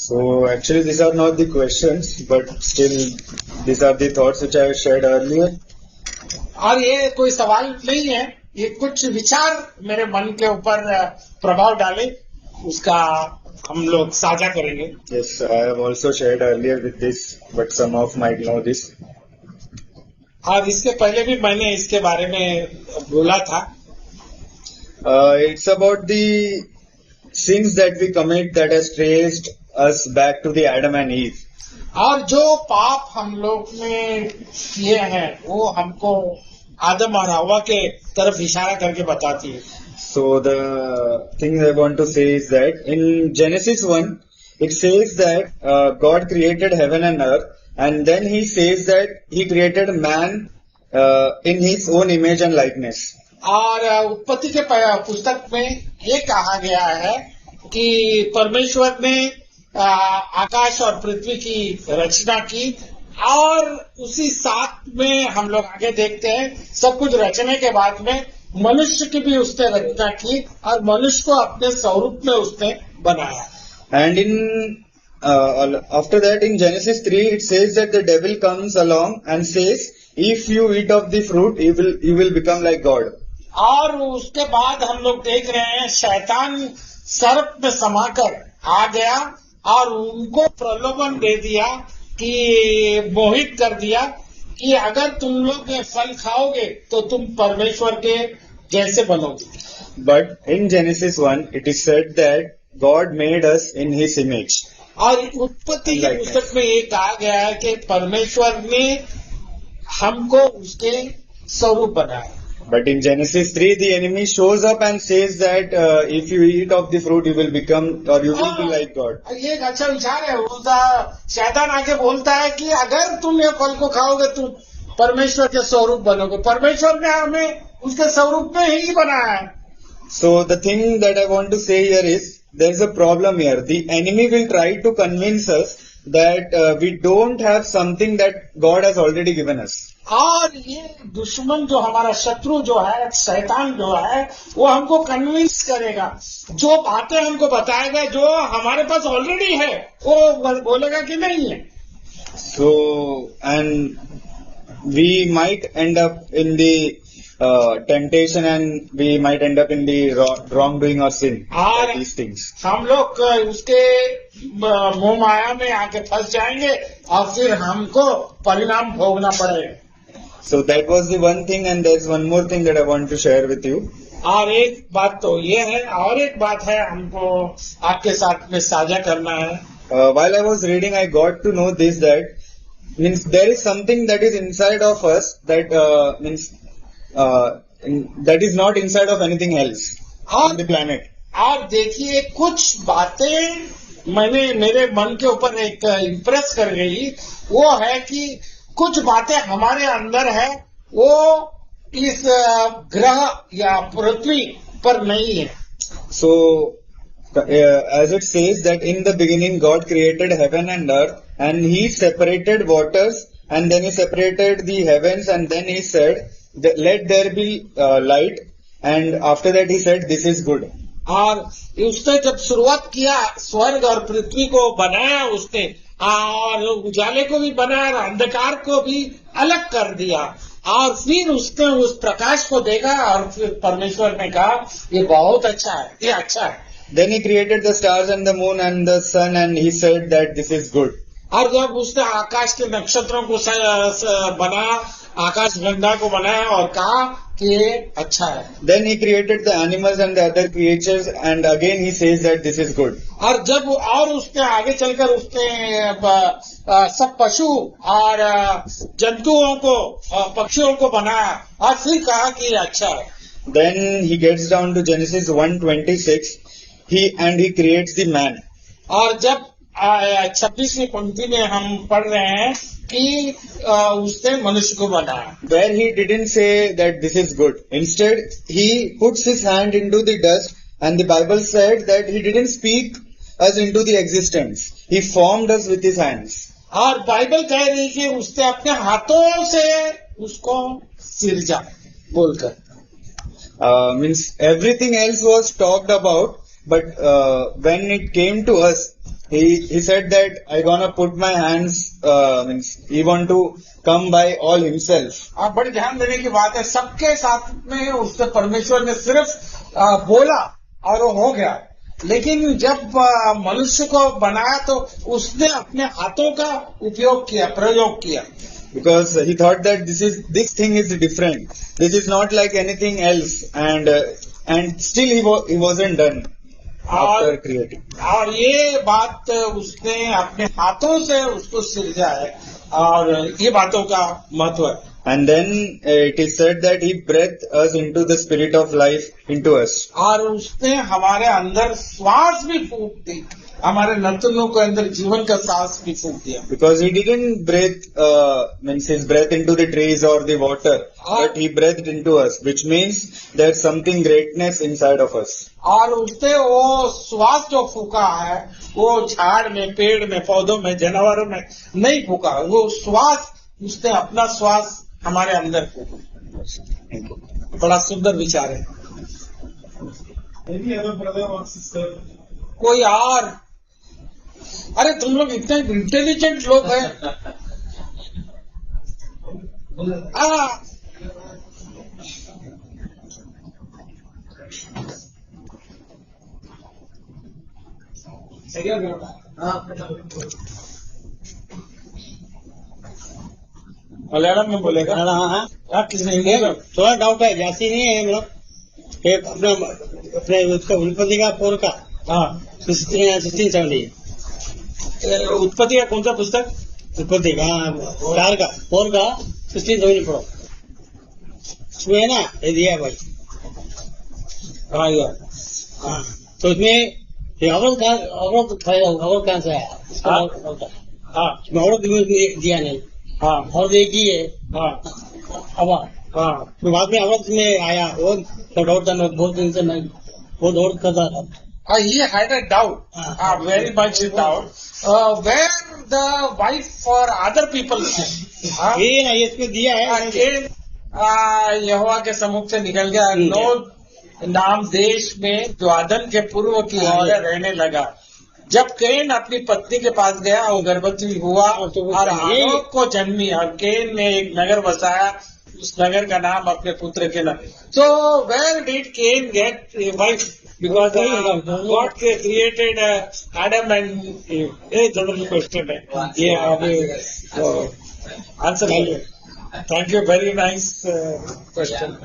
So actually these are not the questions, but still these are the thoughts which I shared earlier. और ये कोई सवाल नहीं है, ये कुछ विचार मेरे मन के ऊपर प्रभाव डाले, उसका हम लोग साझा करेंगे. Yes, I have also shared earlier with this, but some of might know this. और इसके पहले भी मैंने इसके बारे में बोला था. It's about the sins that we commit that has traced us back to the Adam and Eve. और जो पाप हम लोग ने किए हैं वो हमको आदम और हवा के तरफ इशारा करके बताती है. So the thing I want to say is that in Genesis 1, it says that God created heaven and earth, and then he says that he created man in his own image and likeness. और उत्पत्ति के पुस्तक में ये कहा गया है कि परमेश्वर ने आकाश और पृथ्वी की रचना की, और उसी साथ में हम लोग आगे देखते हैं सब कुछ रचने के बाद में मनुष्य की भी उसने रचना की और मनुष्य को अपने स्वरूप में उसने बनाया. And in after that in Genesis 3 it says that the devil comes along and says, if you eat of the fruit you will become like God. और उसके बाद हम लोग देख रहे हैं शैतान सर्प में समाकर आ गया और उनको प्रलोभन दे दिया कि मोहित कर दिया कि अगर तुम लोग ये फल खाओगे तो तुम परमेश्वर के जैसे बनोगे. But in Genesis 1 it is said that God made us in his image. और उत्पत्ति के पुस्तक में ये कहा गया है कि परमेश्वर ने हमको उसके स्वरूप बनाया. But in Genesis 3 the enemy shows up and says that if you eat of the fruit you will become or you will be like God. ये एक अच्छा विचार है. उसका शैतान आके बोलता है कि अगर तुम ये फल को खाओगे तुम परमेश्वर के स्वरूप बनोगे. परमेश्वर ने हमें उसके स्वरूप में ही बनाया है. So the thing that I want to say here is there is a problem here. The enemy will try to convince us that we don't have something that God has already given us. और ये दुश्मन जो हमारा शत्रु जो है, शैतान जो है, वो हमको कन्विंस करेगा, जो बातें हमको बताएगा जो हमारे पास ऑलरेडी है वो बोलेगा कि नहीं है. So and we might end up in the temptation and we might end up in the wrongdoing or sin. और These things. हम लोग उसके मोह माया में आके फंस जाएंगे और फिर हमको परिणाम भोगना पड़ेगा. So that was the one thing, and there's one more thing that I want to share with you. और एक बात तो ये है और एक बात है हमको आपके साथ में साझा करना है. While I was reading, I got to know this that means there is something that is inside of us that that is not inside of anything else on the planet. और देखिए कुछ बातें मेरे मन के ऊपर एक इम्प्रेस कर गई, वो है कि कुछ बातें हमारे अंदर है वो इस ग्रह या पृथ्वी पर नहीं है. So as it says that in the beginning God created heaven and earth, and he separated waters, and then he separated the heavens, and then he said let there be light, and after that he said this is good. और उसने जब शुरुआत किया स्वर्ग और पृथ्वी को बनाया उसने, और उजाले को भी बनाया और अंधकार को भी अलग कर दिया, और फिर उसने उस प्रकाश को देखा और फिर परमेश्वर ने कहा ये बहुत अच्छा है, ये अच्छा है. Then he created the stars and the moon and the sun, and he said that this is good. और जब उसने आकाश के नक्षत्रों को बनाया, आकाश गंगा को बनाया और कहा कि ये अच्छा है. Then he created the animals and the other creatures, and again he says that this is good. और जब और उसने आगे चलकर उसने सब पशु और जंतुओं को पक्षियों को बनाया और फिर कहा कि ये अच्छा है. Then he gets down to Genesis 1:26. He creates the man. और जब 26वीं पंक्ति में हम पढ़ रहे हैं कि उसने मनुष्य को बनाया. Where he didn't say that this is good. Instead, he puts his hand into the dust, and the Bible said that he didn't speak us into the existence. He formed us with his hands. और Bible कह रही कि उसने अपने हाथों से उसको सिरजा बोलकर. Means everything else was talked about, but when it came to us, he said that I gonna put my hands, means he want to come by all himself. आप बड़ी ध्यान देने की बात है, सबके साथ में उसने परमेश्वर ने सिर्फ बोला और वो हो गया, लेकिन जब मनुष्य को बनाया तो उसने अपने हाथों का उपयोग किया, प्रयोग किया. Because he thought that this thing is different. This is not like anything else, and still he wasn't done after creating. और ये बात उसने अपने हाथों से उसको सृजा है, और ये बातों का महत्व है. And then it is said that he breathed us into the spirit of life into us. और उसने हमारे अंदर श्वास भी फूंक दी, हमारे नतनों के अंदर जीवन का सांस भी फूंक दिया. Because he didn't breathe, means his breath into the trees or the water, but he breathed into us, which means there's something greatness inside of us. और उसने वो श्वास जो फूका है वो झाड़ में, पेड़ में, पौधों में, जानवरों में नहीं फूका, वो श्वास उसने अपना श्वास हमारे अंदर फूका. बड़ा सुंदर विचार है. कोई और? अरे तुम लोग इतने इंटेलिजेंट लोग हैं. मलयालम में बोलेगा. हाँ, किसने थोड़ा डाउट है, जाती नहीं है हम लोग. एक अपने उसका उत्पत्ति का पोर का हाँ, 1670 उत्पत्ति का कौन सा पुस्तक? उत्पत्ति का चार का पोर का 1670 पढ़ो. उसमें है ना, ये दिया है भाई. हाँ यार, हाँ, तो उसमें औरत कहाँ से आया? हाँ औरत दिया नहीं. हाँ और एक ही है. हाँ अब हाँ. तो बाद में औरत में आया वो, तो दौड़ता मैं बहुत दिन से मैं वो दौड़ करता था. He had a doubt, very much doubt, where the wife for other people came. ये ना, ये इसमें दिया है. केन यहोवा के सम्मुख से निकल गया, नोद नाम देश में जो आदम के पूर्व की ओर रहने लगा. जब केन अपनी पत्नी के पास गया, वो गर्भवती हुआ और हानोक को जन्मी, और केन ने एक नगर बसाया, उस नगर का नाम अपने पुत्र के नाम. So where did Cain get a wife? Because God created Adam and Eve. ये जनरल क्वेश्चन है. ये अभी answer. Thank you, very nice question.